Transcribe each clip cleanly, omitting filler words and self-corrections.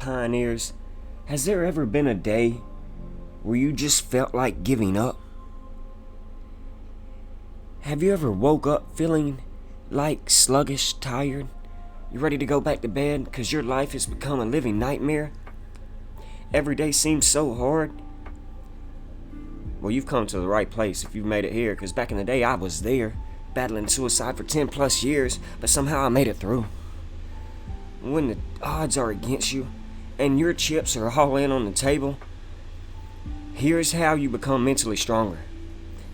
Pioneers, has there ever been a day where you just felt like giving up? Have you ever woke up feeling like sluggish, tired? You ready to go back to bed because your life has become a living nightmare? Every day seems so hard. Well, you've come to the right place if you've made it here, because back in the day I was there, battling suicide for 10 plus years, but somehow I made it through. When the odds are against you and your chips are all in on the table, here's how you become mentally stronger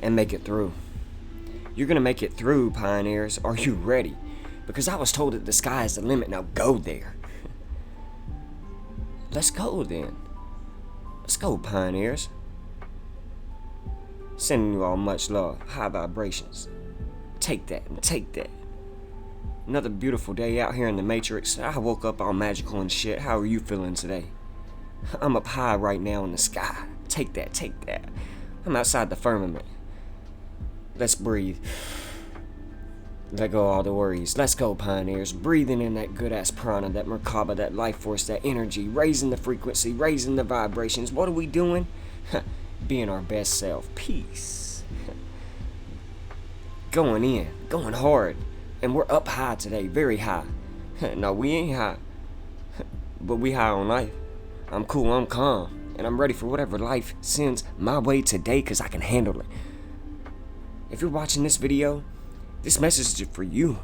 and make it through. You're gonna make it through, Pioneers. Are you ready? Because I was told that the sky is the limit. Now go there. Let's go then. Let's go, Pioneers. Sending you all much love, high vibrations. Take that and take that. Another beautiful day out here in the Matrix. I woke up all magical and shit. How are you feeling today? I'm up high right now in the sky. Take that, take that. I'm outside the firmament. Let's breathe. Let go of all the worries. Let's go, Pioneers. Breathing in that good-ass prana, that Merkaba, that life force, that energy. Raising the frequency, raising the vibrations. What are we doing? Being our best self. Peace. Going in. Going hard. And we're up high today. Very high. No, we ain't high. But we high on life. I'm cool. I'm calm. And I'm ready for whatever life sends my way today, because I can handle it. If you're watching this video, this message is for you.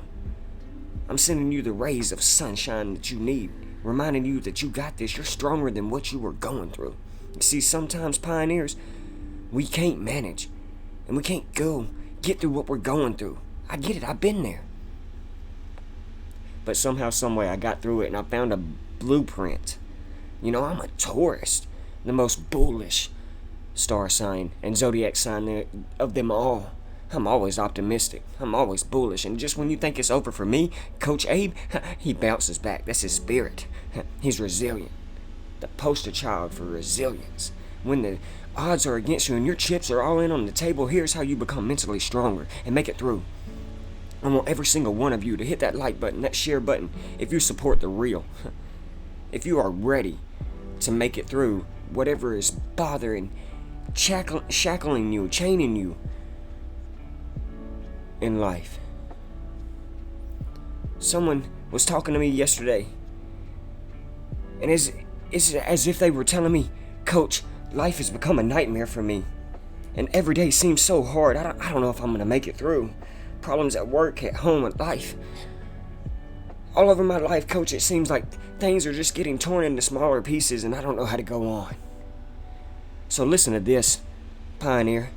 I'm sending you the rays of sunshine that you need, reminding you that you got this. You're stronger than what you were going through. You see, sometimes, Pioneers, we can't manage, and we can't get through what we're going through. I get it. I've been there. But somehow, someway, I got through it, and I found a blueprint. You know, I'm a Taurus, the most bullish star sign and zodiac sign of them all. I'm always optimistic. I'm always bullish. And just when you think it's over for me, Coach Abe, he bounces back. That's his spirit. He's resilient. The poster child for resilience. When the odds are against you and your chips are all in on the table, here's how you become mentally stronger and make it through. I want every single one of you to hit that like button, that share button, if you support the real. If you are ready to make it through whatever is bothering, shackling you, chaining you in life. Someone was talking to me yesterday, and it's as if they were telling me, Coach, life has become a nightmare for me, and every day seems so hard. I don't know if I'm gonna make it through. Problems at work, at home, at life. All over my life, Coach, it seems like things are just getting torn into smaller pieces, and I don't know how to go on. So listen to this, Pioneer.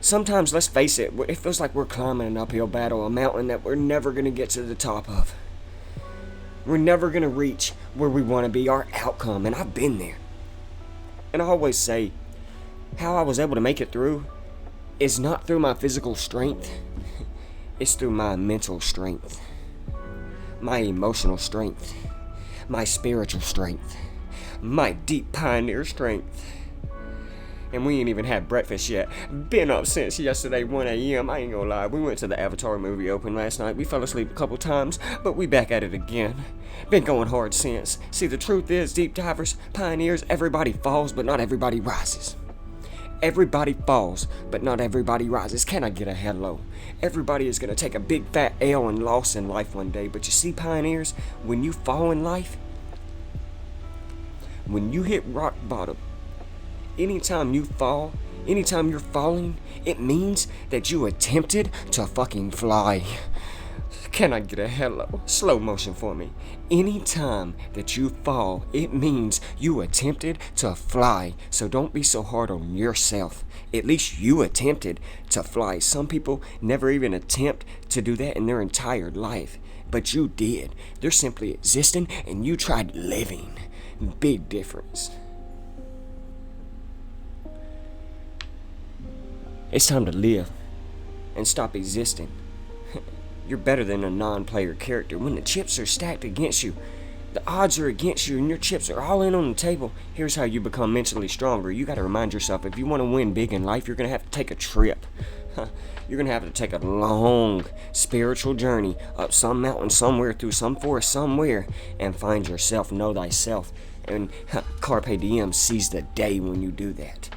Sometimes, let's face it, it feels like we're climbing an uphill battle, a mountain that we're never going to get to the top of. We're never going to reach where we want to be, our outcome, and I've been there. And I always say, how I was able to make it through is not through my physical strength, it's through my mental strength, my emotional strength, my spiritual strength, my deep Pioneer strength. And we ain't even had breakfast yet. Been up since yesterday 1 a.m. I ain't gonna lie. We went to the Avatar movie open last night. We fell asleep a couple times, but we back at it again. Been going hard since. See, the truth is, deep divers, Pioneers, everybody falls, but not everybody rises. Everybody falls, but not everybody rises. Can I get a hello? Everybody is gonna take a big fat L and loss in life one day. But you see, Pioneers, when you fall in life, when you hit rock bottom, anytime you fall, anytime you're falling, it means that you attempted to fucking fly. Can I get a hello? Slow motion for me. Anytime that you fall, it means you attempted to fly. So don't be so hard on yourself. At least you attempted to fly. Some people never even attempt to do that in their entire life. But you did. They're simply existing and you tried living. Big difference. It's time to live and stop existing. You're better than a non-player character. When the chips are stacked against you, the odds are against you and your chips are all in on the table, here's how you become mentally stronger. You gotta remind yourself, if you want to win big in life, you're gonna have to take a trip. You're gonna have to take a long spiritual journey up some mountain somewhere, through some forest somewhere, and find yourself, know thyself. And carpe diem, seize the day when you do that.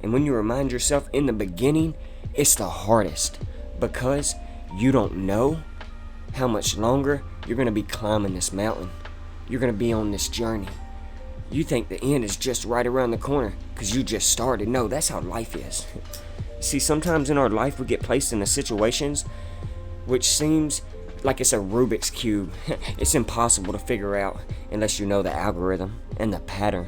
And when you remind yourself in the beginning, it's the hardest, because you don't know how much longer you're gonna be climbing this mountain. You're gonna be on this journey. You think the end is just right around the corner because you just started. No, that's how life is. See, sometimes in our life we get placed in situations which seems like it's a Rubik's Cube. It's impossible to figure out unless you know the algorithm and the pattern.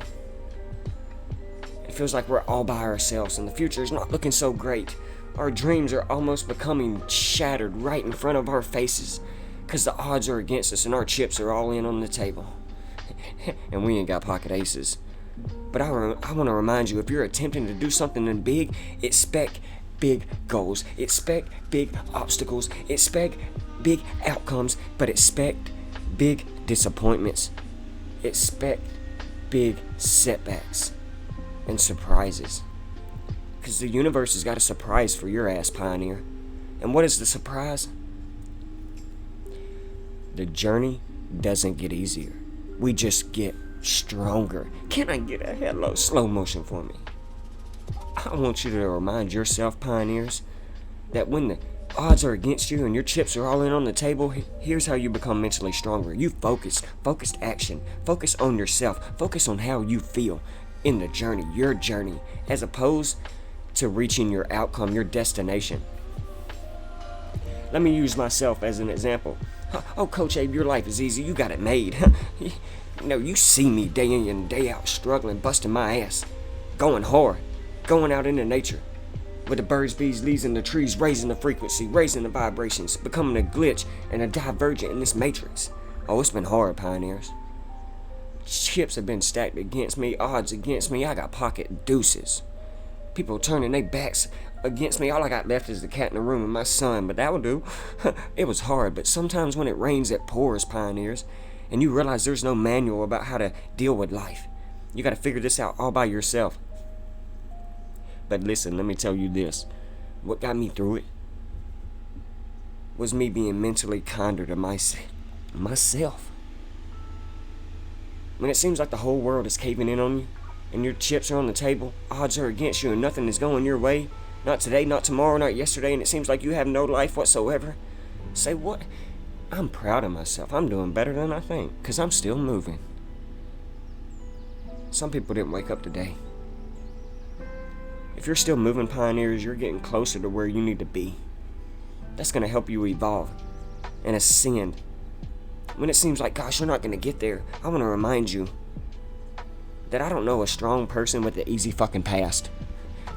It feels like we're all by ourselves and the future is not looking so great. Our dreams are almost becoming shattered right in front of our faces because the odds are against us and our chips are all in on the table. And we ain't got pocket aces. But I want to remind you, if you're attempting to do something big, expect big goals, expect big obstacles, expect big outcomes, but expect big disappointments, expect big setbacks and surprises. Because the universe has got a surprise for your ass, Pioneer. And what is the surprise? The journey doesn't get easier. We just get stronger. Can I get a hello slow motion for me? I want you to remind yourself, Pioneers, that when the odds are against you and your chips are all in on the table, here's how you become mentally stronger. You focused action, focus on yourself, focus on how you feel in the journey, your journey, as opposed to reaching your outcome, your destination. Let me use myself as an example. Oh, Coach Abe, your life is easy. You got it made. No, you see me day in and day out struggling, busting my ass, going hard, going out into nature with the birds, bees, leaves, and the trees, raising the frequency, raising the vibrations, becoming a glitch and a divergent in this matrix. Oh, it's been hard, Pioneers. Chips have been stacked against me, odds against me. I got pocket deuces. People turning their backs against me. All I got left is the cat in the room and my son, but that will do. It was hard, but sometimes when it rains, it pours, Pioneers, and you realize there's no manual about how to deal with life. You got to figure this out all by yourself. But listen, let me tell you this. What got me through it was me being mentally kinder to myself. When it seems like the whole world is caving in on you, and your chips are on the table, odds are against you, and nothing is going your way, not today, not tomorrow, not yesterday, and it seems like you have no life whatsoever, say, what? I'm proud of myself. I'm doing better than I think, because I'm still moving. Some people didn't wake up today. If you're still moving, Pioneers, you're getting closer to where you need to be. That's going to help you evolve and ascend. When it seems like, gosh, you're not going to get there, I want to remind you that I don't know a strong person with an easy fucking past.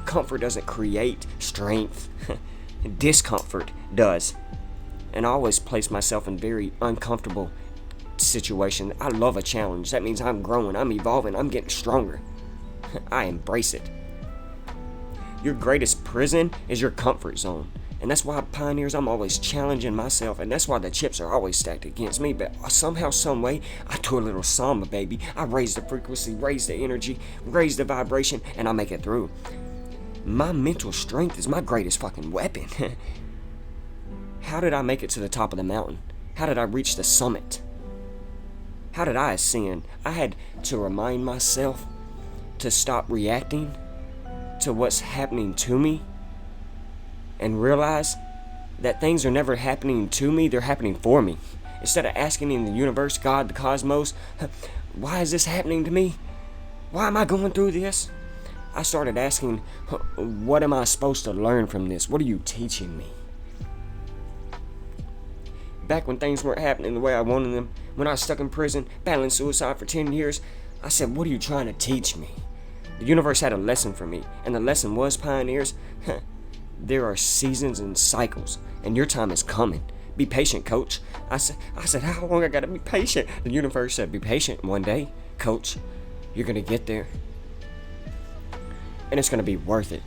Comfort doesn't create strength. Discomfort does. And I always place myself in very uncomfortable situations. I love a challenge. That means I'm growing, I'm evolving, I'm getting stronger. I embrace it. Your greatest prison is your comfort zone. And that's why, Pioneers, I'm always challenging myself, and that's why the chips are always stacked against me. But somehow, some way, I do a little samba, baby. I raise the frequency, raise the energy, raise the vibration, and I make it through. My mental strength is my greatest fucking weapon. How did I make it to the top of the mountain? How did I reach the summit? How did I ascend? I had to remind myself to stop reacting to what's happening to me and realize that things are never happening to me, they're happening for me. Instead of asking in the universe, God, the cosmos, why is this happening to me? Why am I going through this? I started asking, what am I supposed to learn from this? What are you teaching me? Back when things weren't happening the way I wanted them, when I was stuck in prison, battling suicide for 10 years, I said, what are you trying to teach me? The universe had a lesson for me, and the lesson was, Pioneers, there are seasons and cycles, and your time is coming. Be patient, Coach. I said, how long I gotta be patient? The universe said, be patient. One day, Coach, you're gonna get there, and it's gonna be worth it.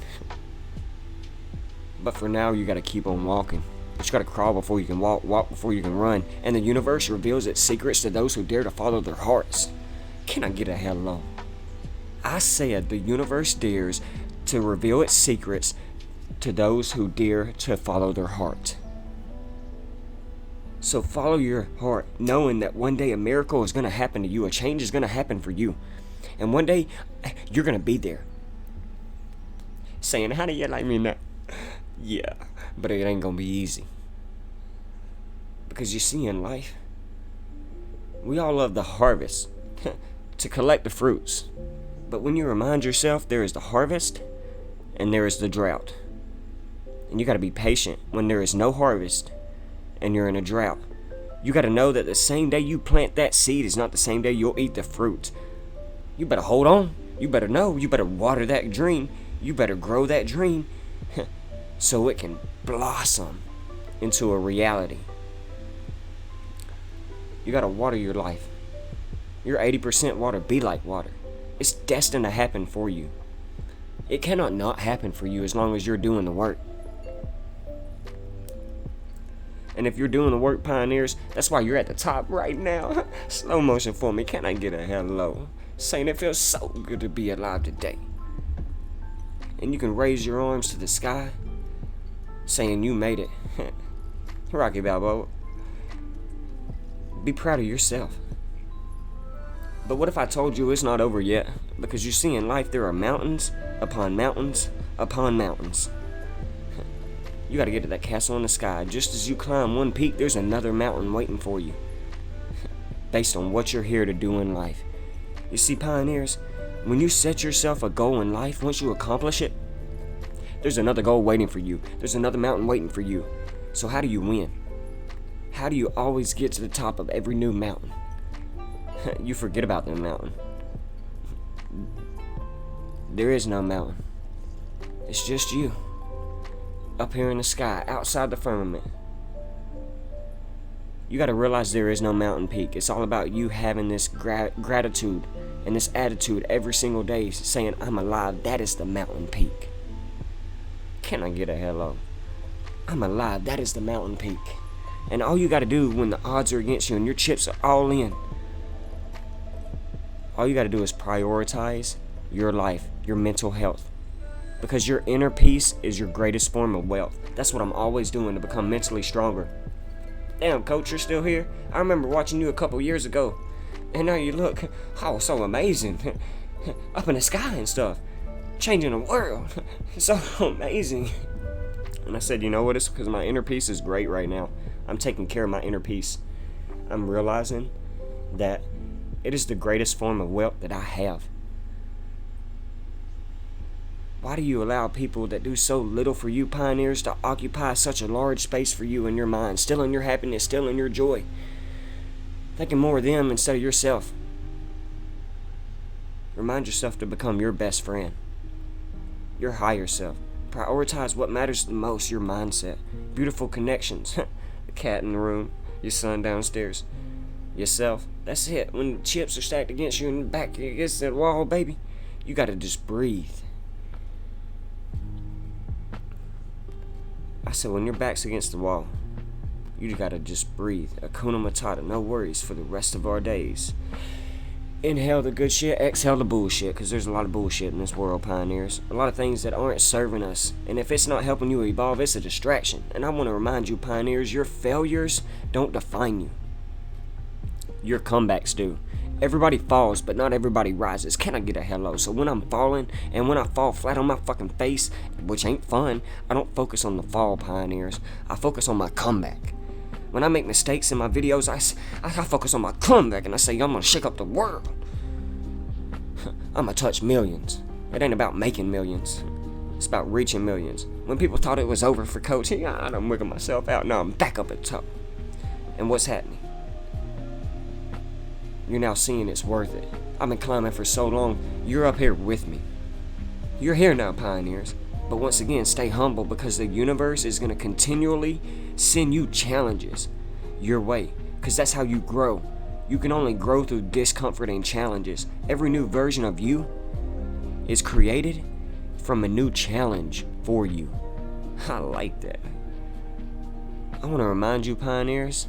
But for now, you gotta keep on walking. But you gotta crawl before you can walk, walk before you can run, and the universe reveals its secrets to those who dare to follow their hearts. Can I get a hello? I said the universe dares to reveal its secrets to those who dare to follow their heart. So follow your heart, knowing that one day a miracle is going to happen to you, a change is going to happen for you. And one day, you're going to be there. Saying, how do you like me now? Yeah, but it ain't going to be easy. Because you see, in life, we all love the harvest, to collect the fruits. But when you remind yourself there is the harvest and there is the drought. And you got to be patient when there is no harvest and you're in a drought. You got to know that the same day you plant that seed is not the same day you'll eat the fruit. You better hold on. You better know. You better water that dream. You better grow that dream so it can blossom into a reality. You got to water your life. You're 80% water. Be like water. It's destined to happen for you. It cannot not happen for you as long as you're doing the work. And if you're doing the work, pioneers, that's why you're at the top right now. Slow motion for me. Can I get a hello? Saying it feels so good to be alive today. And you can raise your arms to the sky, saying you made it. Rocky Balboa. Be proud of yourself. But what if I told you it's not over yet? Because you see, in life there are mountains upon mountains upon mountains. You got to get to that castle in the sky. Just as you climb one peak, there's another mountain waiting for you. Based on what you're here to do in life. You see, pioneers, when you set yourself a goal in life, once you accomplish it, there's another goal waiting for you. There's another mountain waiting for you. So how do you win? How do you always get to the top of every new mountain? You forget about the mountain. There is no mountain. It's just you. Up here in the sky, outside the firmament. You got to realize there is no mountain peak. It's all about you having this gratitude and this attitude every single day, saying, I'm alive. That is the mountain peak. Can I get a hello? I'm alive. That is the mountain peak. And all you got to do when the odds are against you and your chips are all in, all you got to do is prioritize your life, your mental health. Because your inner peace is your greatest form of wealth. That's what I'm always doing to become mentally stronger. Damn, coach, you're still here? I remember watching you a couple years ago. And now you look, oh, so amazing. Up in the sky and stuff. Changing the world. So amazing. And I said, you know what? It's because my inner peace is great right now. I'm taking care of my inner peace. I'm realizing that it is the greatest form of wealth that I have. Why do you allow people that do so little for you, pioneers, to occupy such a large space for you in your mind, stealing your happiness, stealing your joy, thinking more of them instead of yourself? Remind yourself to become your best friend, your higher self. Prioritize what matters the most, your mindset. Beautiful connections, the cat in the room, your son downstairs, yourself. That's it. When the chips are stacked against you and back against that wall, baby, you gotta just breathe. I said, when your back's against the wall, you gotta just breathe. Hakuna Matata, no worries for the rest of our days. Inhale the good shit, exhale the bullshit, because there's a lot of bullshit in this world, pioneers. A lot of things that aren't serving us. And if it's not helping you evolve, it's a distraction. And I want to remind you, pioneers, your failures don't define you. Your comebacks do. Everybody falls, but not everybody rises. Can I get a hello? So when I'm falling, and when I fall flat on my fucking face, which ain't fun, I don't focus on the fall, pioneers. I focus on my comeback. When I make mistakes in my videos, I focus on my comeback, and I say, I'm gonna shake up the world. I'm gonna touch millions. It ain't about making millions. It's about reaching millions. When people thought it was over for Coach, I done wiggled myself out. Now I'm back up at the top. And what's happening? You're now seeing it's worth it. I've been climbing for so long, you're up here with me. You're here now, pioneers. But once again, stay humble, because the universe is going to continually send you challenges your way, because that's how you grow. You can only grow through discomfort and challenges. Every new version of you is created from a new challenge for you. I like that. I want to remind you, pioneers,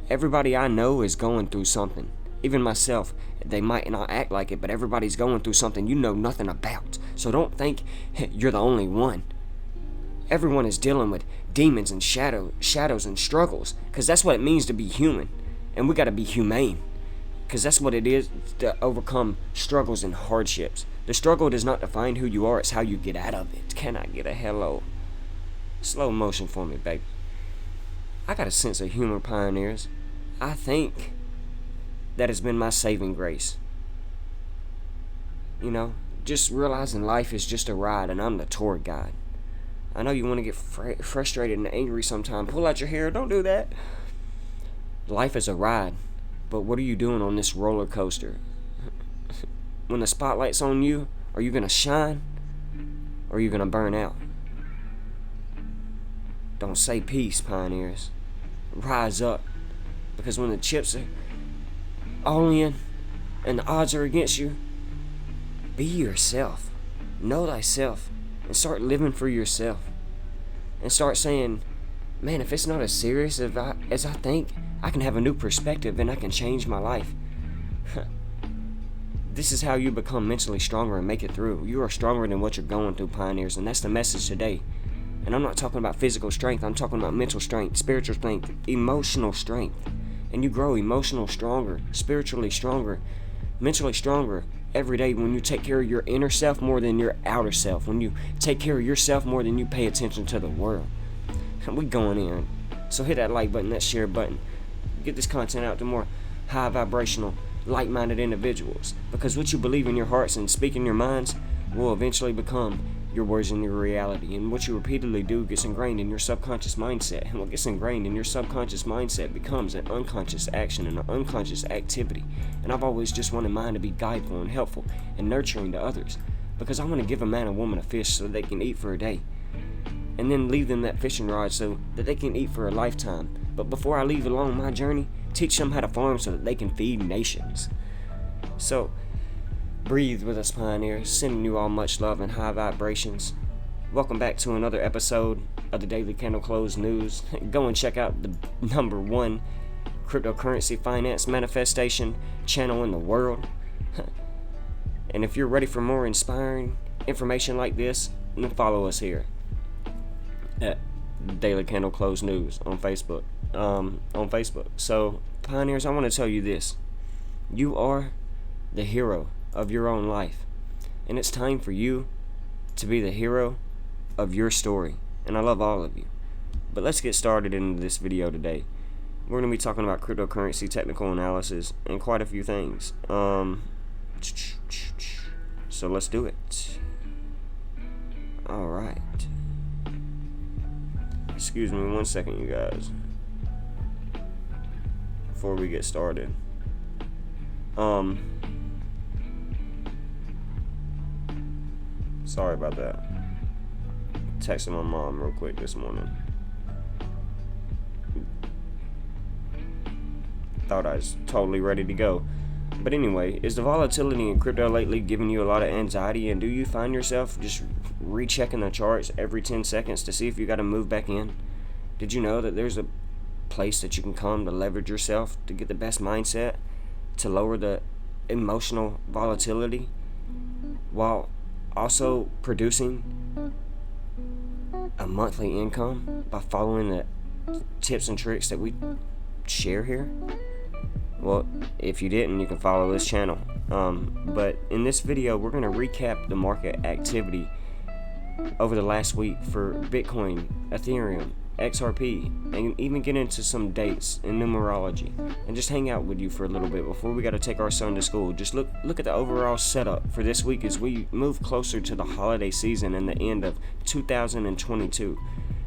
everybody I know is going through something. Even myself. They might not act like it, but everybody's going through something you know nothing about. So don't think you're the only one. Everyone is dealing with demons and shadows and struggles, because that's what it means to be human. And we got to be humane, because that's what it is to overcome struggles and hardships. The struggle does not define who you are, it's how you get out of it. Can I get a hello? Slow motion for me, baby. I got a sense of humor, pioneers. I think that has been my saving grace. You know, just realizing life is just a ride and I'm the tour guide. I know you want to get frustrated and angry sometimes. Pull out your hair, don't do that. Life is a ride, but what are you doing on this roller coaster? When the spotlight's on you, are you going to shine or are you going to burn out? Don't say peace, pioneers. Rise up, because when the chips are all in and the odds are against you, be yourself. Know thyself and start living for yourself. And start saying, man, if it's not as serious as I think, I can have a new perspective and I can change my life. This is how you become mentally stronger and make it through. You are stronger than what you're going through, pioneers, and that's the message today. And I'm not talking about physical strength, I'm talking about mental strength, spiritual strength, emotional strength. And you grow emotional stronger, spiritually stronger, mentally stronger every day when you take care of your inner self more than your outer self. When you take care of yourself more than you pay attention to the world. We going in. So hit that like button, that share button. Get this content out to more high vibrational, like-minded individuals. Because what you believe in your hearts and speak in your minds will eventually become your words and your reality. And what you repeatedly do gets ingrained in your subconscious mindset. And what gets ingrained in your subconscious mindset becomes an unconscious action and an unconscious activity. And I've always just wanted mine to be guideful and helpful and nurturing to others. Because I want to give a man and woman a fish so they can eat for a day. And then leave them that fishing rod so that they can eat for a lifetime. But before I leave along my journey, teach them how to farm so that they can feed nations. So, breathe with us, pioneers, sending you all much love and high vibrations. Welcome back to another episode of the Daily Candle Close News. Go and check out the #1 cryptocurrency finance manifestation channel in the world. And if you're ready for more inspiring information like this, then follow us here at Daily Candle Close News on Facebook. So, pioneers, I want to tell you this. You are the hero of your own life, and it's time for you to be the hero of your story. And I love all of you. But let's get started into this video today. We're going to be talking about cryptocurrency technical analysis and quite a few things. So let's do it. All right. Excuse me 1 second, you guys, before we get started. Sorry about that. Texting my mom real quick this morning. Thought I was totally ready to go. But anyway, is the volatility in crypto lately giving you a lot of anxiety, and do you find yourself just rechecking the charts every 10 seconds to see if you got to move back in? Did you know that there's a place that you can come to leverage yourself to get the best mindset, to lower the emotional volatility, while also producing a monthly income by following the tips and tricks that we share here? Well, if you didn't, you can follow this channel. But in this video, we're going to recap the market activity over the last week for Bitcoin, Ethereum, XRP, and even get into some dates and numerology, and just hang out with you for a little bit before we got to take our son to school. Just look at the overall setup for this week as we move closer to the holiday season and the end of 2022.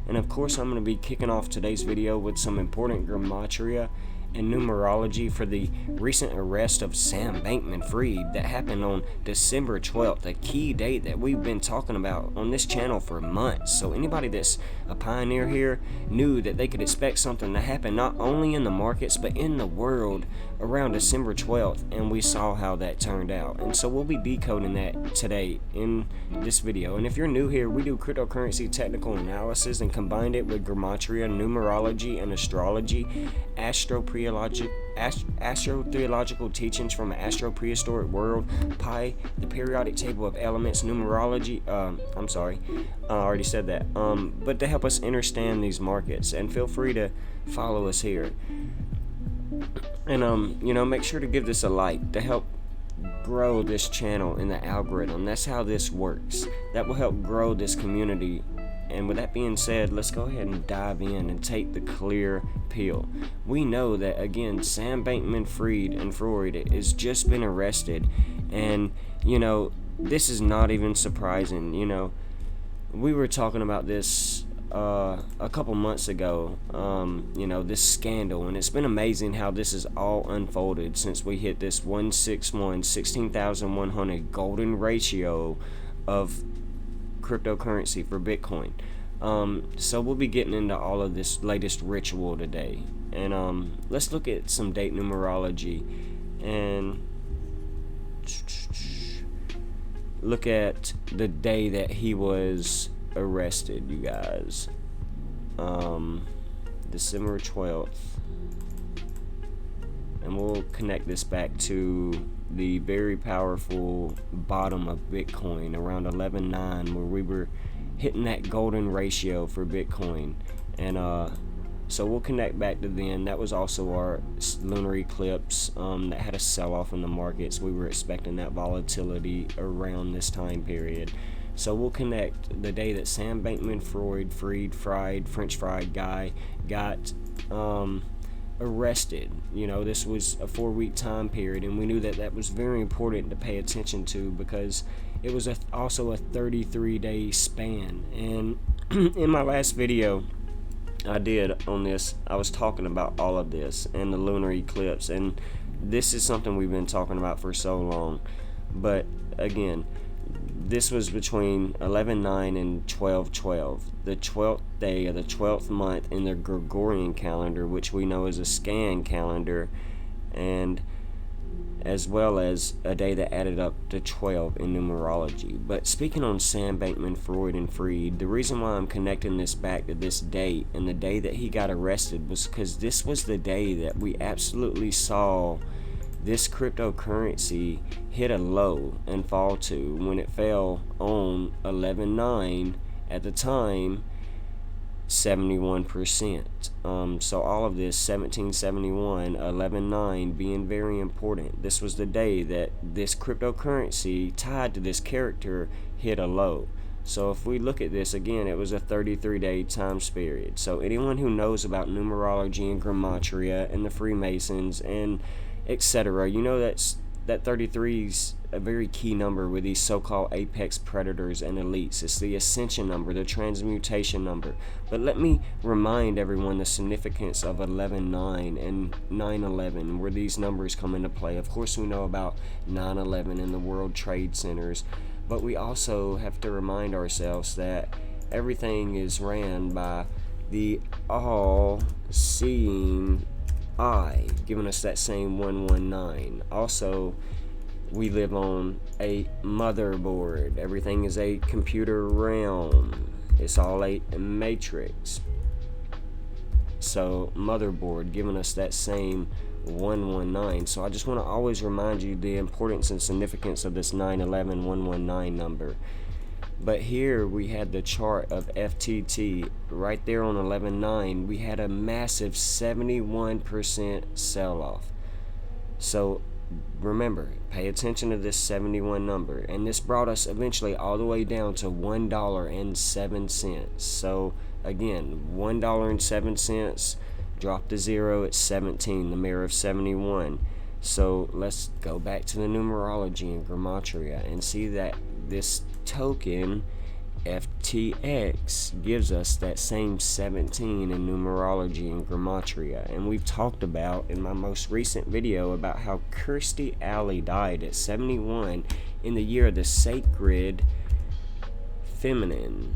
And of course, I'm going to be kicking off today's video with some important gematria and numerology for the recent arrest of Sam Bankman-Fried that happened on December 12th, a key date that we've been talking about on this channel for months. So anybody that's a pioneer here knew that they could expect something to happen not only in the markets but in the world around December 12th, and we saw how that turned out. And so we'll be decoding that today in this video. And if you're new here, we do cryptocurrency technical analysis and combined it with gematria, numerology, and astrology, astrotheological teachings from an astro-prehistoric world, pi, the periodic table of elements, numerology, I already said that, but to help us understand these markets. And feel free to follow us here. And make sure to give this a like to help grow this channel in the algorithm. That's how this works. That will help grow this community. And with that being said, let's go ahead and dive in and take the clear pill. We know that, again, Sam Bankman-Fried has just been arrested. And, this is not even surprising. We were talking about this a couple months ago, this scandal, and it's been amazing how this is all unfolded since we hit this 16,100 golden ratio of cryptocurrency for Bitcoin. So we'll be getting into all of this latest ritual today, and let's look at some date numerology and look at the day that he was arrested, you guys. December 12th, and we'll connect this back to the very powerful bottom of Bitcoin around 11.9, where we were hitting that golden ratio for Bitcoin. And so we'll connect back to then. That was also our lunar eclipse that had a sell-off in the markets. We were expecting that volatility around this time period. So we'll connect the day that Sam Bankman-Fried, French fried guy, got arrested. This was a 4-week time period, and we knew that was very important to pay attention to because it was also a 33-day span. And in my last video I did on this, I was talking about all of this and the lunar eclipse, and this is something we've been talking about for so long. But again, this was between 11/9 and 12/12, the 12th day of the 12th month in the Gregorian calendar, which we know is a scan calendar, and as well as a day that added up to 12 in numerology. But speaking on Sam Bankman-Fried, the reason why I'm connecting this back to this date and the day that he got arrested was because this was the day that we absolutely saw this cryptocurrency hit a low and fall to, when it fell on 11/9 at the time 71%. So all of this 1771, 11/9 being very important. This was the day that this cryptocurrency tied to this character hit a low. So if we look at this again, it was a 33-day time period. So anyone who knows about numerology and gematria and the Freemasons and etc., that 33 is a very key number with these so-called apex predators and elites. It's the ascension number, the transmutation number. But let me remind everyone the significance of 11/9 and 9/11, where these numbers come into play. Of course, we know about 9/11 and the World Trade Centers, but we also have to remind ourselves that everything is ran by the all-seeing eye, giving us that same 119. Also, we live on a motherboard. Everything is a computer realm. It's all a matrix. So motherboard giving us that same 119. So I just want to always remind you the importance and significance of this 911 119 number. But here we had the chart of FTT right there on 11/9. We had a massive 71% sell-off. So remember, pay attention to this 71 number, and this brought us eventually all the way down to $1.07. So again, $1.07 dropped to zero at 17, the mirror of 71. So let's go back to the numerology and gematria and see that this token FTX gives us that same 17 in numerology and gematria. And we've talked about in my most recent video about how Kirstie Alley died at 71 in the year of the sacred feminine,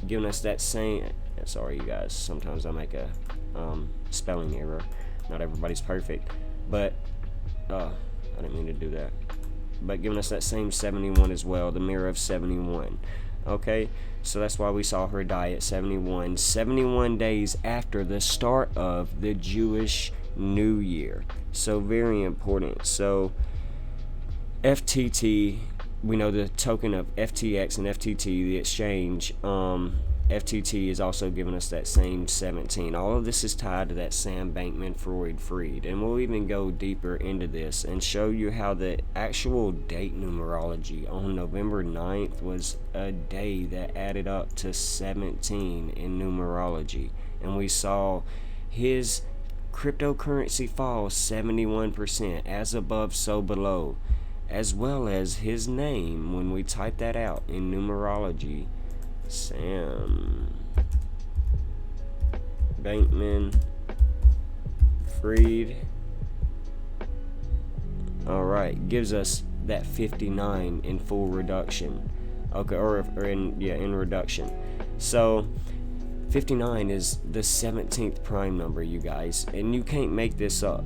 giving us that same, sorry you guys, sometimes I make a spelling error. Not everybody's perfect, but I didn't mean to do that. But giving us that same 71 as well, the mirror of 71. Okay, so that's why we saw her die at 71 days after the start of the Jewish New Year. So very important. So FTT, we know the token of FTX and FTT, the exchange. FTT is also giving us that same 17. All of this is tied to that Sam Bankman-Fried, and we'll even go deeper into this and show you how the actual date numerology on November 9th was a day that added up to 17 in numerology, and we saw his cryptocurrency fall 71%, as above so below, as well as his name when we type that out in numerology. Sam Bankman-Fried. Alright, gives us that 59 in full reduction. Okay, or in reduction. So 59 is the 17th prime number, you guys, and you can't make this up.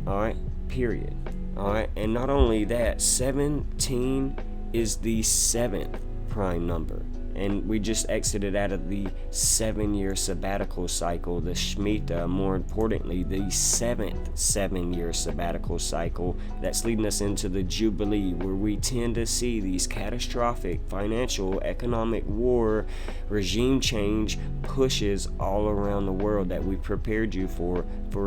Alright, period. Alright, and not only that, 17 is the 7th prime number. And we just exited out of the 7-year sabbatical cycle, the Shemitah, more importantly, the 7th 7-year sabbatical cycle that's leading us into the Jubilee, where we tend to see these catastrophic financial, economic war, regime change pushes all around the world that we prepared you for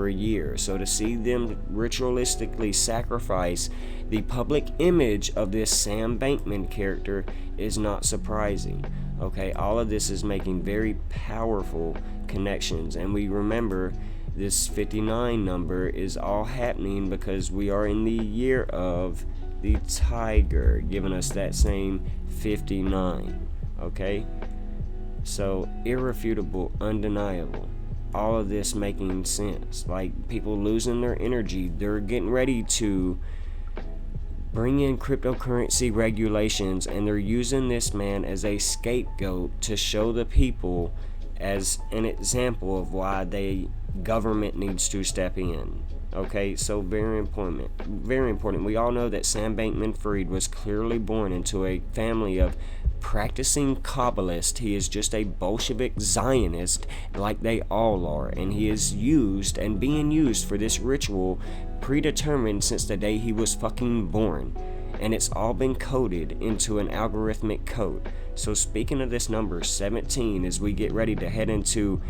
a year. So to see them ritualistically sacrifice the public image of this Sam Bankman character is not surprising. Okay, all of this is making very powerful connections, and we remember this 59 number is all happening because we are in the year of the tiger, giving us that same 59. Okay, so irrefutable, undeniable, all of this making sense. Like, people losing their energy, they're getting ready to bring in cryptocurrency regulations, and they're using this man as a scapegoat to show the people as an example of why the government needs to step in. Okay, so very important. We all know that Sam Bankman-Fried was clearly born into a family of practicing Kabbalist. He is just a Bolshevik Zionist like they all are, and he is used and being used for this ritual predetermined since the day he was fucking born, and it's all been coded into an algorithmic code. So speaking of this number 17, as we get ready to head into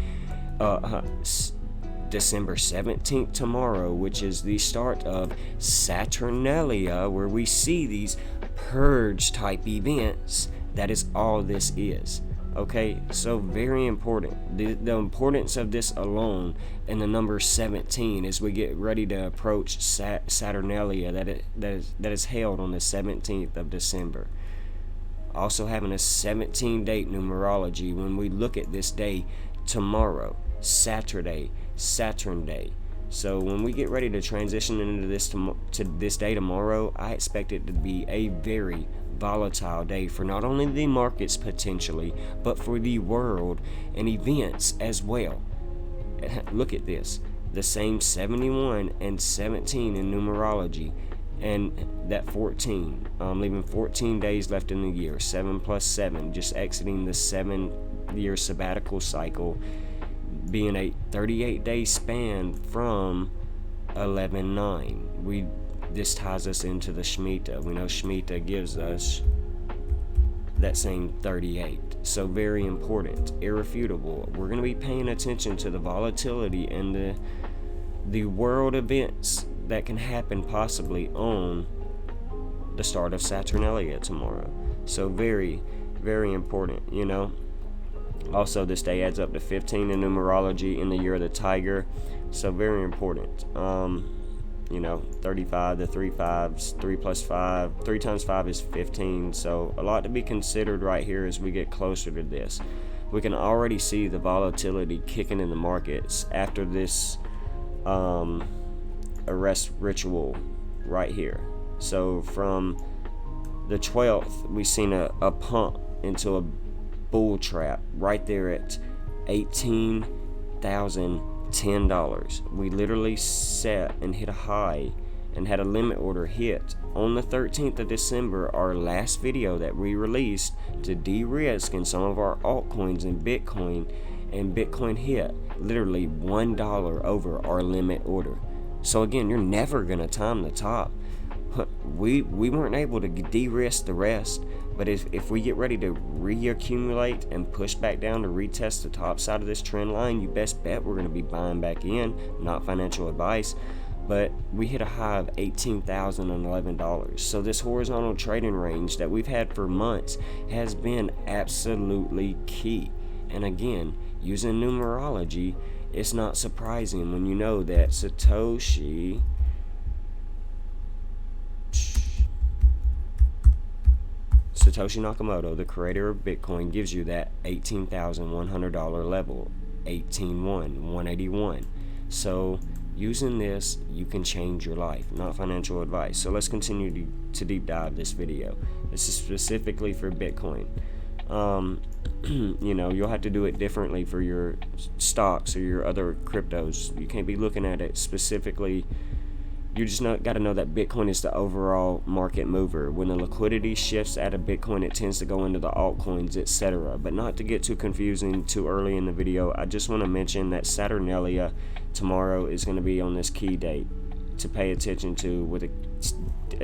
December 17th tomorrow, which is the start of Saturnalia, where we see these purge type events. That is all this is. Okay, so very important. The importance of this alone, and the number 17 as we get ready to approach Saturnalia that is held on the 17th of December. Also having a 17 date numerology when we look at this day tomorrow, Saturday, Saturn Day. So when we get ready to transition into this day tomorrow, I expect it to be a very volatile day for not only the markets potentially, but for the world and events as well. Look at this, the same 71 and 17 in numerology, and that 14, leaving 14 days left in the year, 7 plus 7, just exiting the 7-year sabbatical cycle, being a 38-day span from 11/9. This ties us into the Shemitah. We know Shemitah gives us that same 38. So very important, irrefutable. We're going to be paying attention to the volatility and the world events that can happen possibly on the start of Saturnalia tomorrow. So very, very important, you know. Also, this day adds up to 15 in numerology in the year of the tiger. So very important. 35, the 3 5s, 3 plus 5, 3 times 5 is 15. So a lot to be considered right here as we get closer to this. We can already see the volatility kicking in the markets after this arrest ritual right here. So from the 12th, we've seen a pump into a bull trap right there at 18,000 $10. We literally set and hit a high and had a limit order hit on the 13th of December, our last video that we released to de-risk in some of our altcoins and Bitcoin hit literally $1 over our limit order. So again, you're never gonna time the top. We weren't able to de-risk the rest, but if we get ready to reaccumulate and push back down to retest the top side of this trend line, you best bet we're going to be buying back in. Not financial advice, but we hit a high of $18,011. So this horizontal trading range that we've had for months has been absolutely key. And again, using numerology, it's not surprising when you know that Satoshi Nakamoto, the creator of Bitcoin, gives you that $18,100 level, 181. So using this, you can change your life. Not financial advice. So let's continue to deep dive this video. This is specifically for Bitcoin. You'll have to do it differently for your stocks or your other cryptos. You can't be looking at it specifically. You just got to know that Bitcoin is the overall market mover. When the liquidity shifts out of Bitcoin, it tends to go into the altcoins, etc. But not to get too confusing too early in the video, I just want to mention that Saturnalia tomorrow is going to be on this key date to pay attention to, with a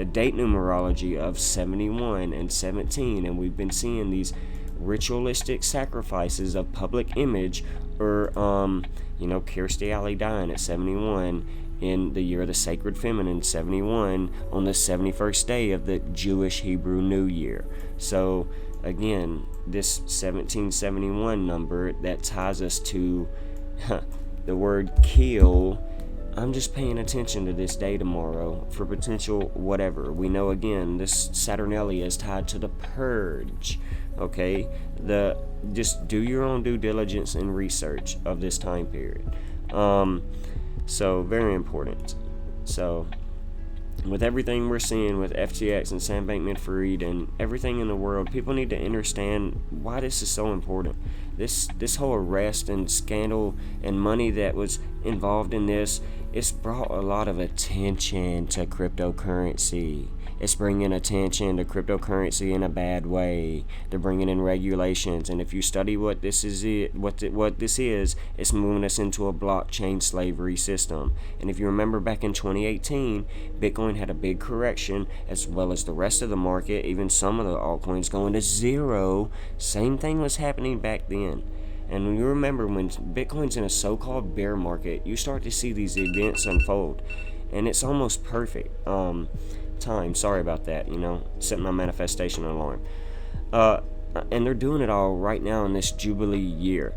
date numerology of 71 and 17. And we've been seeing these ritualistic sacrifices of public image, or Kirstie Alley dying at 71 in the year of the sacred feminine, 71 on the 71st day of the Jewish Hebrew New Year. So again, this 1771 number that ties us to the word kill. I'm just paying attention to this day tomorrow for potential whatever. We know again this Saturnalia is tied to the purge. Okay, just do your own due diligence and research of this time period. So very important. So with everything we're seeing with FTX and Sam Bankman-Fried and everything in the world, people need to understand why this is so important. This whole arrest and scandal and money that was involved in this, it's brought a lot of attention to cryptocurrency. It's bringing attention to cryptocurrency in a bad way. They're bringing in regulations, and if you study what this is, it's moving us into a blockchain slavery system. And if you remember back in 2018, Bitcoin had a big correction, as well as the rest of the market, even some of the altcoins going to zero. Same thing was happening back then. And when you remember, when Bitcoin's in a so-called bear market, you start to see these events unfold, and it's almost perfect. Time. Sorry about that, setting my manifestation alarm. And they're doing it all right now in this Jubilee year.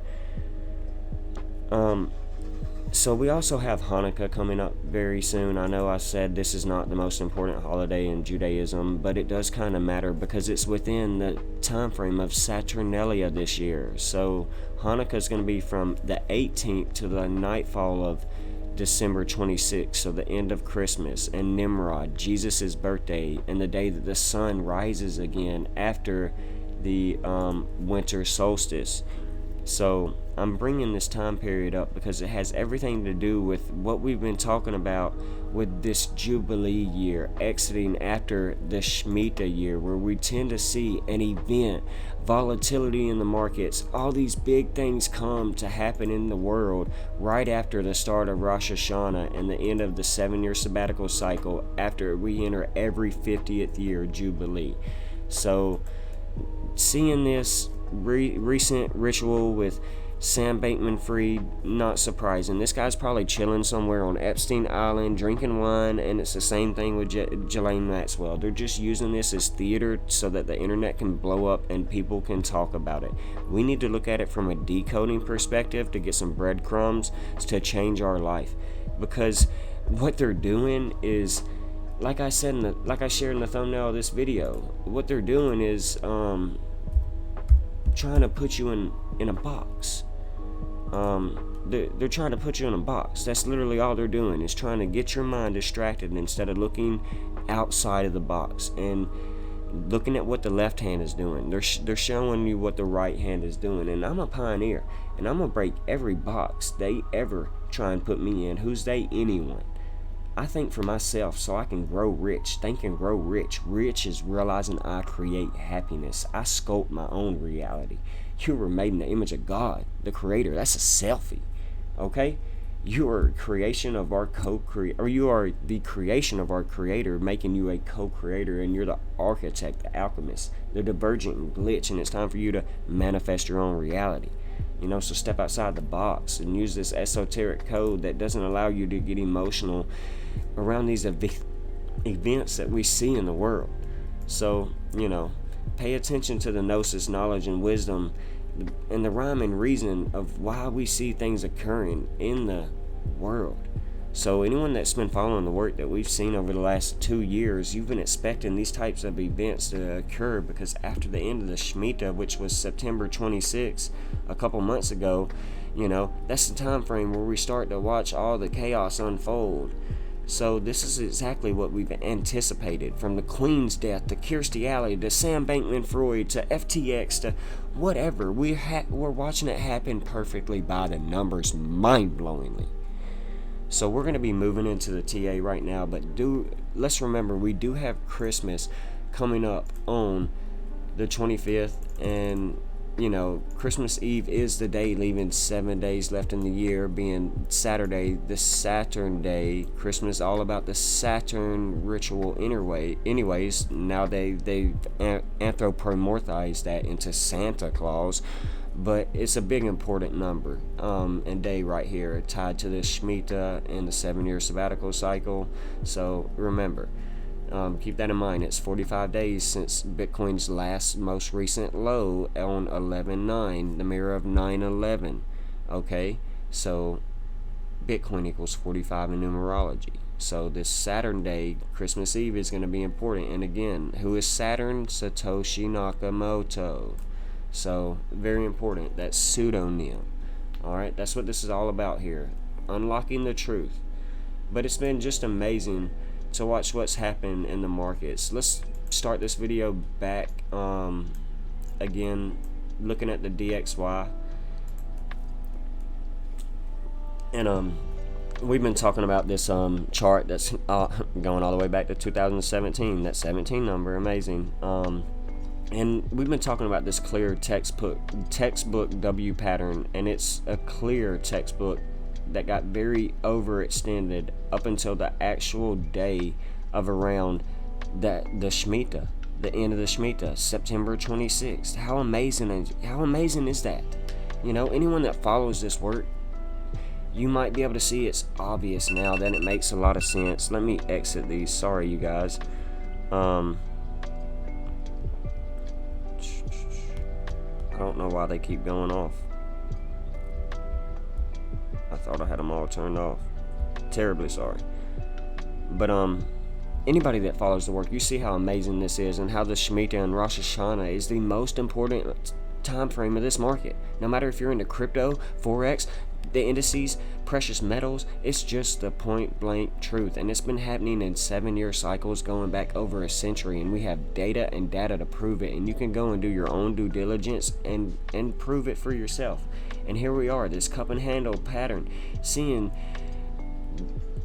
So we also have Hanukkah coming up very soon. I know I said this is not the most important holiday in Judaism, but it does kind of matter because it's within the time frame of Saturnalia this year. So Hanukkah is going to be from the 18th to the nightfall of December 26th, so the end of Christmas, and Nimrod, Jesus' birthday, and the day that the sun rises again after the winter solstice. So I'm bringing this time period up because it has everything to do with what we've been talking about with this Jubilee year, exiting after the Shemitah year, where we tend to see an event, volatility in the markets, all these big things come to happen in the world right after the start of Rosh Hashanah and the end of the 7-year sabbatical cycle after we enter every 50th year Jubilee. So seeing this recent ritual with Sam Bankman-Fried, not surprising. This guy's probably chilling somewhere on Epstein Island, drinking wine, and it's the same thing with Ghislaine Maxwell. They're just using this as theater so that the internet can blow up and people can talk about it. We need to look at it from a decoding perspective to get some breadcrumbs to change our life. Because what they're doing is, like I said, like I shared in the thumbnail of this video, what they're doing is trying to put you in a box. They're trying to put you in a box. That's literally all they're doing, is trying to get your mind distracted instead of looking outside of the box and looking at what the left hand is doing. They're showing you what the right hand is doing. And I'm a pioneer, and I'm gonna break every box they ever try and put me in. Who's they? Anyone. I think for myself so I can grow rich. Think and grow rich. Rich is realizing I create happiness. I sculpt my own reality. You were made in the image of God, the Creator. That's a selfie. Okay? You are creation of our co-creator, or you are the creation of our Creator, making you a co-creator, and you're the architect, the alchemist, the divergent glitch, and it's time for you to manifest your own reality. So step outside the box and use this esoteric code that doesn't allow you to get emotional around these events that we see in the world. So, pay attention to the gnosis, knowledge, and wisdom, and the rhyme and reason of why we see things occurring in the world. So anyone that's been following the work that we've seen over the last 2 years, you've been expecting these types of events to occur, because after the end of the Shemitah, which was September 26th, a couple months ago, that's the time frame where we start to watch all the chaos unfold. So this is exactly what we've anticipated, from the Queen's death to Kirstie Alley to Sam Bankman-Fried to FTX to whatever. We're watching it happen perfectly by the numbers, mind-blowingly. So we're going to be moving into the TA right now, but let's remember we do have Christmas coming up on the 25th, and Christmas Eve is the day, leaving 7 days left in the year, being Saturday, the Saturn day. Christmas all about the Saturn ritual anyways. Now they've anthropomorphized that into Santa Claus, but it's a big important number and day right here, tied to the Shemitah and the 7-year sabbatical cycle. So remember, keep that in mind. It's 45 days since Bitcoin's most recent low on 11.9, the mirror of 9/11. Okay, so Bitcoin equals 45 in numerology. So this Saturn day, Christmas Eve, is going to be important. And again, who is Saturn? Satoshi Nakamoto. So very important, that pseudonym. Alright, that's what this is all about here, unlocking the truth. But it's been just amazing to watch what's happened in the markets. Let's start this video back again, looking at the DXY. And we've been talking about this chart that's going all the way back to 2017, that 17 number, amazing. And we've been talking about this clear textbook W pattern, and it's a clear textbook that got very overextended up until the actual day of around the Shemitah, the end of the Shemitah, September 26th. How amazing is that? Anyone that follows this work, you might be able to see it's obvious now that it makes a lot of sense. Let me exit these. Sorry, you guys. I don't know why they keep going off. I thought I had them all turned off. Terribly sorry. But anybody that follows the work, you see how amazing this is, and how the Shemitah and Rosh Hashanah is the most important time frame of this market. No matter if you're into crypto, forex, the indices, precious metals, it's just the point blank truth. And it's been happening in 7-year cycles going back over a century, and we have data to prove it. And you can go and do your own due diligence and prove it for yourself. And here we are, this cup and handle pattern, seeing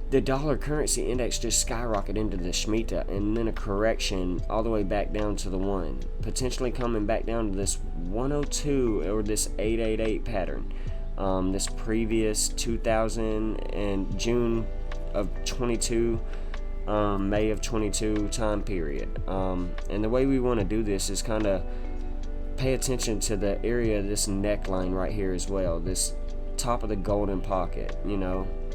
the dollar currency index just skyrocket into the Shemitah, and then a correction all the way back down to the 1, potentially coming back down to this 102 or this 888 pattern. This previous 2000 and June of 22, May of 22 time period. And the way we want to do this is kind of pay attention to the area of this neckline right here as well, this top of the golden pocket.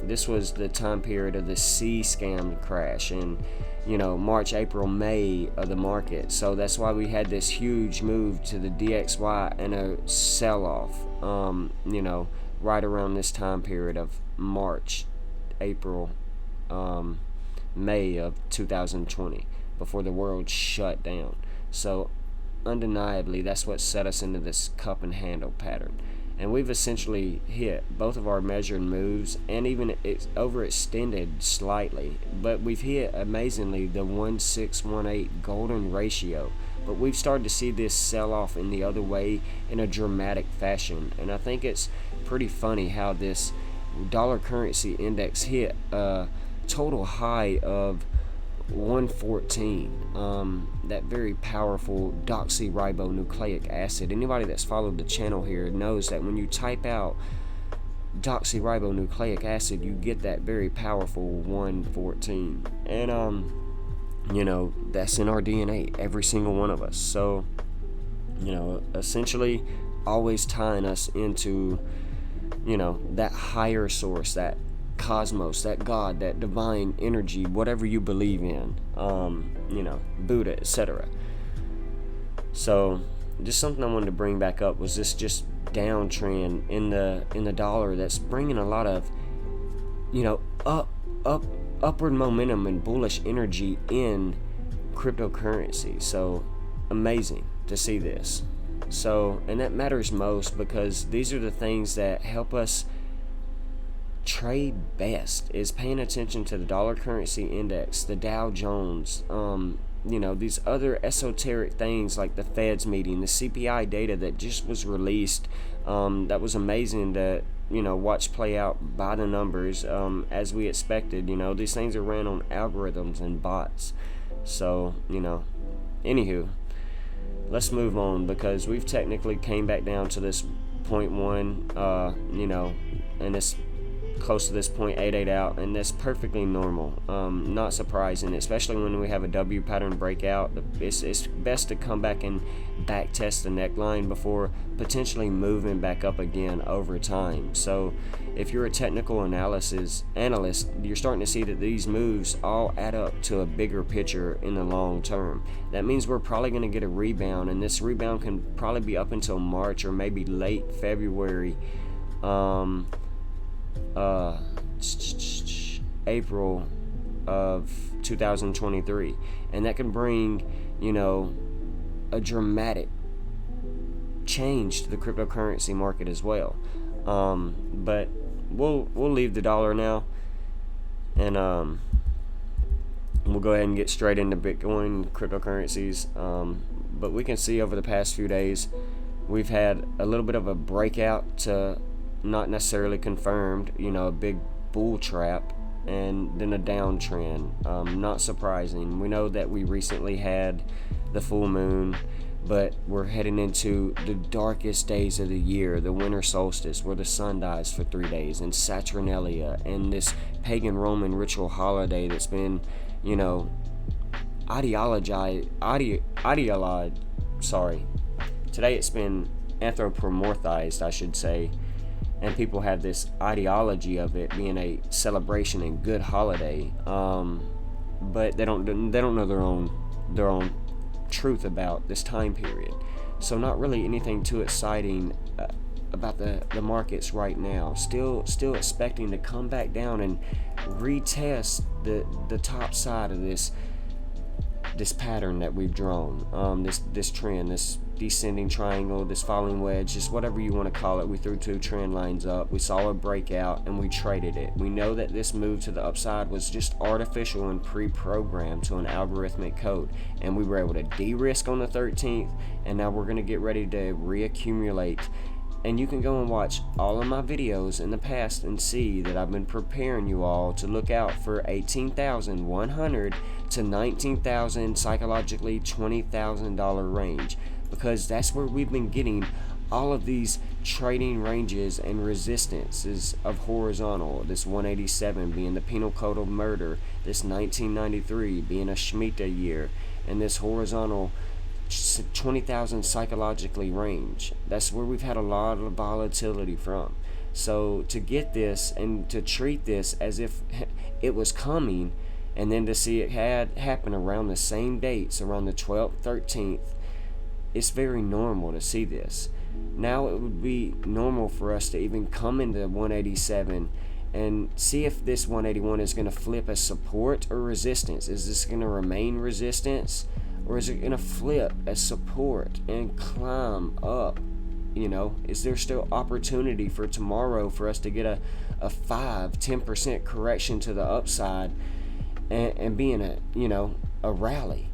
This was the time period of the C scam crash, and March, April, May of the market. So that's why we had this huge move to the DXY and a sell-off, right around this time period of March, April, May of 2020, before the world shut down. So undeniably, that's what set us into this cup and handle pattern. And we've essentially hit both of our measured moves, and even it's overextended slightly, but we've hit amazingly the 1-6-1-8 golden ratio. But we've started to see this sell off in the other way in a dramatic fashion, and I think it's pretty funny how this dollar currency index hit a total high of 114. That very powerful deoxyribonucleic acid. Anybody that's followed the channel here knows that when you type out deoxyribonucleic acid, you get that very powerful 114. And that's in our DNA, every single one of us. So essentially always tying us into that higher source, that cosmos, that God, that divine energy, whatever you believe in, Buddha, etc. So just something I wanted to bring back up was this just downtrend in the dollar that's bringing a lot of upward momentum and bullish energy in cryptocurrency. So amazing to see this. So, and that matters most because these are the things that help us trade best, is paying attention to the dollar currency index, the Dow Jones, these other esoteric things like the Fed's meeting, the CPI data that just was released, that was amazing to watch play out by the numbers, as we expected. These things are ran on algorithms and bots. So anywho, let's move on, because we've technically came back down to this 0.1, and it's close to this 0.88 out, and that's perfectly normal. Not surprising, especially when we have a W pattern breakout. It's best to come back and back test the neckline before potentially moving back up again over time. So if you're a technical analyst, you're starting to see that these moves all add up to a bigger picture in the long term. That means we're probably going to get a rebound, and this rebound can probably be up until March or maybe late February, April of 2023, and that can bring a dramatic change to the cryptocurrency market as well. But we'll leave the dollar now, and we'll go ahead and get straight into Bitcoin cryptocurrencies. But we can see over the past few days we've had a little bit of a breakout to not necessarily confirmed, a big bull trap, and then a downtrend. Not surprising. We know that we recently had the full moon, but we're heading into the darkest days of the year, the winter solstice, where the sun dies for 3 days, and Saturnalia, and this pagan Roman ritual holiday that's been, Today it's been anthropomorphized, I should say, and people have this ideology of it being a celebration and good holiday, but they don't know their own truth about this time period. So not really anything too exciting about the markets right now. Still expecting to come back down and retest the top side of this pattern that we've drawn, this trend, this descending triangle, this falling wedge, just whatever you want to call it. We threw two trend lines up, we saw a breakout, and we traded it. We know that this move to the upside was just artificial and pre-programmed to an algorithmic code, and we were able to de-risk on the 13th, and now we're going to get ready to reaccumulate. And you can go and watch all of my videos in the past and see that I've been preparing you all to look out for 18,100 to 19,000, psychologically $20,000 range, because that's where we've been getting all of these trading ranges and resistances of horizontal. This 187 being the penal code of murder, this 1993 being a Shemitah year, and this horizontal 20,000 psychologically range. That's where we've had a lot of volatility from. So to get this and to treat this as if it was coming, and then to see it had happen around the same dates, around the 12th, 13th, it's very normal to see this. Now it would be normal for us to even come into 187 and see if this 181 is going to flip as support or resistance. Is this going to remain resistance, or is it going to flip as support and climb up? Is there still opportunity for tomorrow for us to get a 5-10% correction to the upside and be in a rally?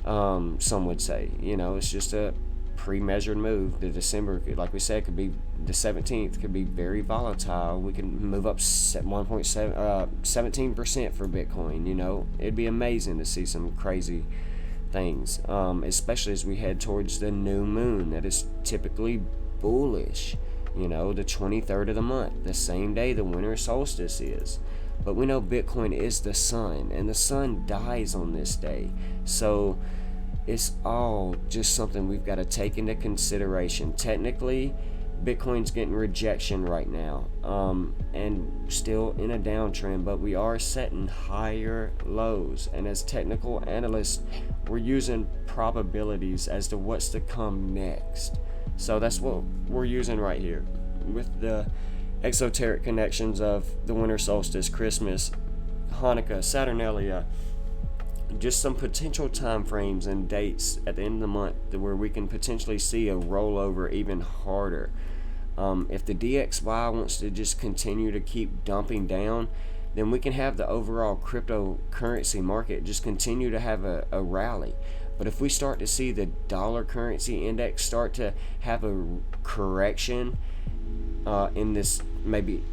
Some would say, it's just a pre-measured move. The December, like we said, could be the 17th, could be very volatile. We can move up 17% for Bitcoin. It'd be amazing to see some crazy things, especially as we head towards the new moon that is typically bullish. The 23rd of the month, the same day the winter solstice is. But we know Bitcoin is the sun, and the sun dies on this day. So it's all just something we've got to take into consideration. Technically, Bitcoin's getting rejection right now, and still in a downtrend, but we are setting higher lows. And as technical analysts, we're using probabilities as to what's to come next. So that's what we're using right here with the exoteric connections of the winter solstice, Christmas, Hanukkah, Saturnalia, just some potential time frames and dates at the end of the month where we can potentially see a rollover even harder. If the DXY wants to just continue to keep dumping down, then we can have the overall cryptocurrency market just continue to have a rally. But if we start to see the dollar currency index start to have a correction in this, maybe,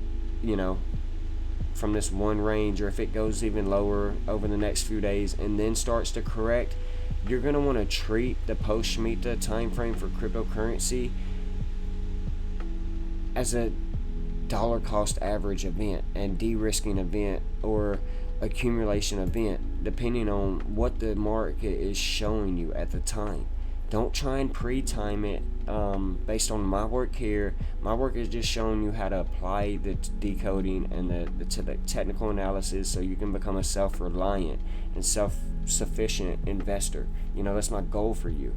from this one range, or if it goes even lower over the next few days and then starts to correct, you're going to want to treat the post-Shemitah time frame for cryptocurrency as a dollar cost average event and de-risking event or accumulation event, depending on what the market is showing you at the time. Don't try and pre-time it based on my work here. My work is just showing you how to apply the decoding and the technical analysis so you can become a self-reliant and self-sufficient investor. That's my goal for you.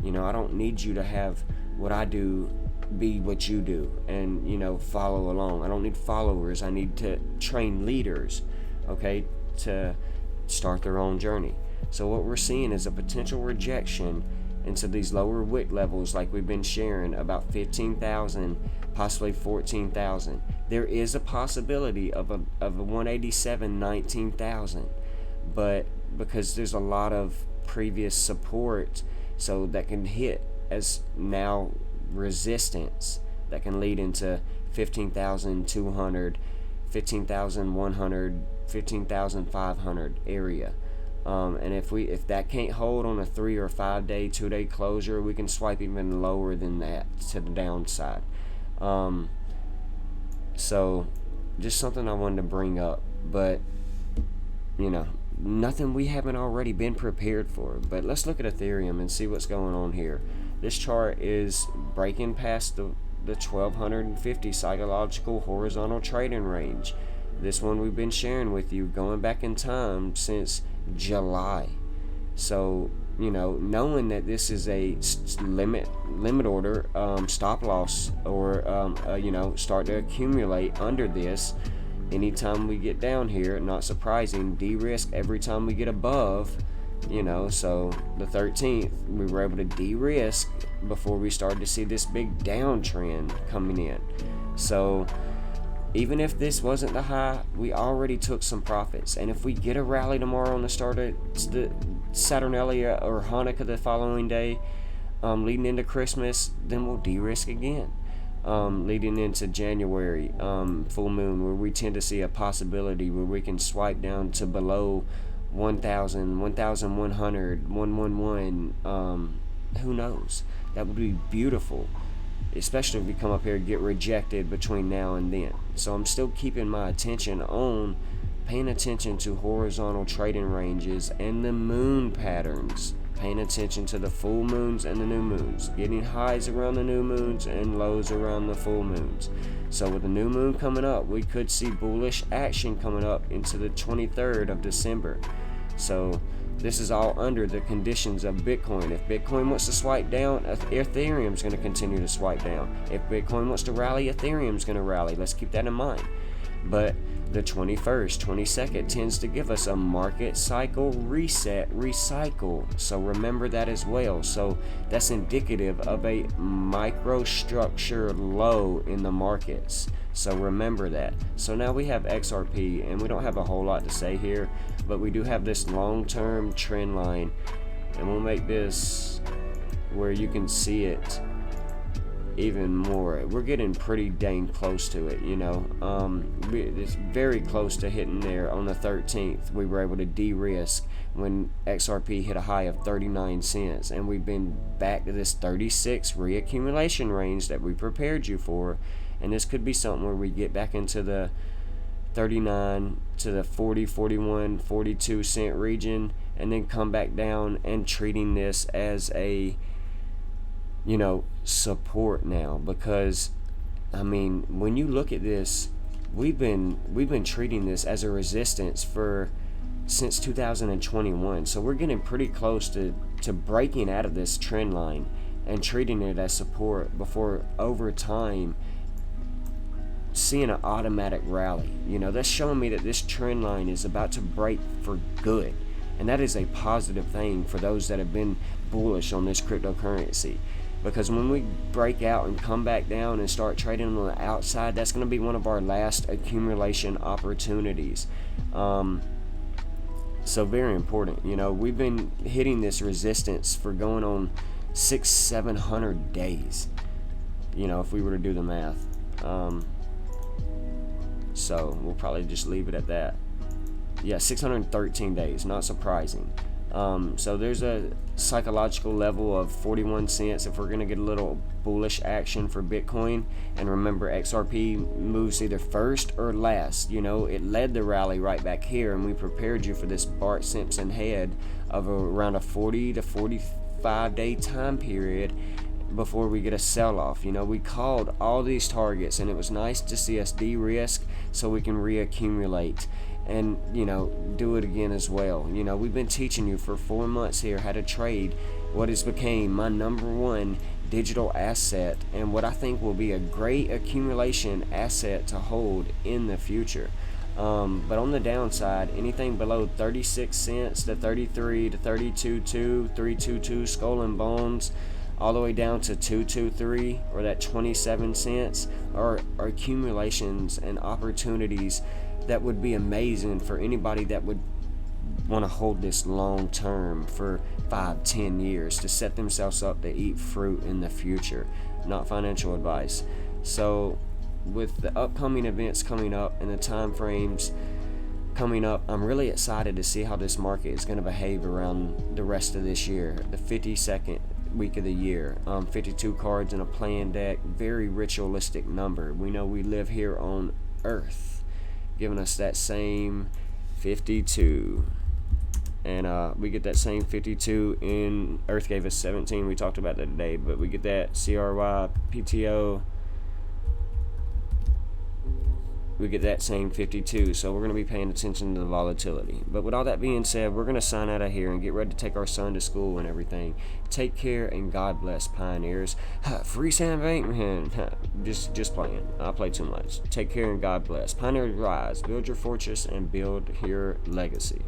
I don't need you to have what I do be what you do and follow along. I don't need followers. I need to train leaders, okay, to start their own journey. So what we're seeing is a potential rejection into these lower wick levels, like we've been sharing, about 15,000, possibly 14,000. There is a possibility of a 187, 19,000, but because there's a lot of previous support, so that can hit as now resistance, that can lead into 15,200, 15,100, 15,500 area. And if that can't hold on a 3 or 5 day, 2 day closure, we can swipe even lower than that to the downside. So just something I wanted to bring up, but nothing we haven't already been prepared for. But let's look at Ethereum and see what's going on here. This chart is breaking past the 1250 psychological horizontal trading range. This one we've been sharing with you going back in time since July. So knowing that this is a limit order, stop loss, or start to accumulate under this anytime we get down here, not surprising, de-risk every time we get above. So the 13th we were able to de-risk before we started to see this big downtrend coming in. So even if this wasn't the high, we already took some profits. And if we get a rally tomorrow on the start of the Saturnalia or Hanukkah the following day, leading into Christmas, then we'll de-risk again. Leading into January, full moon, where we tend to see a possibility where we can swipe down to below 1,000, 1,100, 111, who knows? That would be beautiful, especially if we come up here and get rejected between now and then. So I'm still keeping my attention on paying attention to horizontal trading ranges and the moon patterns, paying attention to the full moons and the new moons, getting highs around the new moons and lows around the full moons. So with the new moon coming up, we could see bullish action coming up into the 23rd of December. So this is all under the conditions of Bitcoin. If Bitcoin wants to swipe down, Ethereum's going to continue to swipe down. If Bitcoin wants to rally, Ethereum's going to rally. Let's keep that in mind. But the 21st, 22nd tends to give us a market cycle reset, recycle. So remember that as well. So that's indicative of a microstructure low in the markets. So remember that. So now we have XRP, and we don't have a whole lot to say here, but we do have this long-term trend line, and we'll make this where you can see it even more. We're getting pretty dang close to it, you know. It's very close to hitting there. On the 13th, we were able to de-risk when XRP hit a high of 39 cents, and we've been back to this 36 reaccumulation range that we prepared you for. And this could be something where we get back into the 39 to the 40, 41, 42 cent region, and then come back down and treating this as a, you know, support now. Because I mean, when you look at this, we've been treating this as a resistance for since 2021. So we're getting pretty close to breaking out of this trend line and treating it as support before over time seeing an automatic rally. You know, that's showing me that this trend line is about to break for good, and that is a positive thing for those that have been bullish on this cryptocurrency. Because when we break out and come back down and start trading on the outside, that's going to be one of our last accumulation opportunities. So very important. You know, we've been hitting this resistance for going on 600-700 days, you know, if we were to do the math. So we'll probably just leave it at that. Yeah, 613 days, not surprising. So there's a psychological level of 41 cents if we're going to get a little bullish action for Bitcoin. And remember, XRP moves either first or last. You know, it led the rally right back here, and we prepared you for this Bart Simpson head of around a 40 to 45 day time period before we get a sell-off. You know, we called all these targets, and it was nice to see us de-risk so we can reaccumulate and, you know, do it again as well. You know, we've been teaching you for 4 months here how to trade what has became my #1 digital asset, and what I think will be a great accumulation asset to hold in the future. But on the downside, anything below 36 cents to 33 to 32.2, 322 skull and bones, all the way down to 223, or that 27 cents, are accumulations and opportunities that would be amazing for anybody that would want to hold this long term for 5-10 years to set themselves up to eat fruit in the future. Not financial advice. So with the upcoming events coming up and the time frames coming up, I'm really excited to see how this market is going to behave around the rest of this year, the 52nd week of the year. 52 cards in a playing deck, very ritualistic number. We know we live here on Earth, giving us that same 52, and we get that same 52 in Earth. Gave us 17. We talked about that today, but we get that CRY PTO, we get that same 52. So we're going to be paying attention to the volatility. But with all that being said, we're going to sign out of here and get ready to take our son to school and everything. Take care, and God bless, Pioneers. Free Sam Bankman. Just playing. I play too much. Take care and God bless. Pioneers rise. Build your fortress and build your legacy.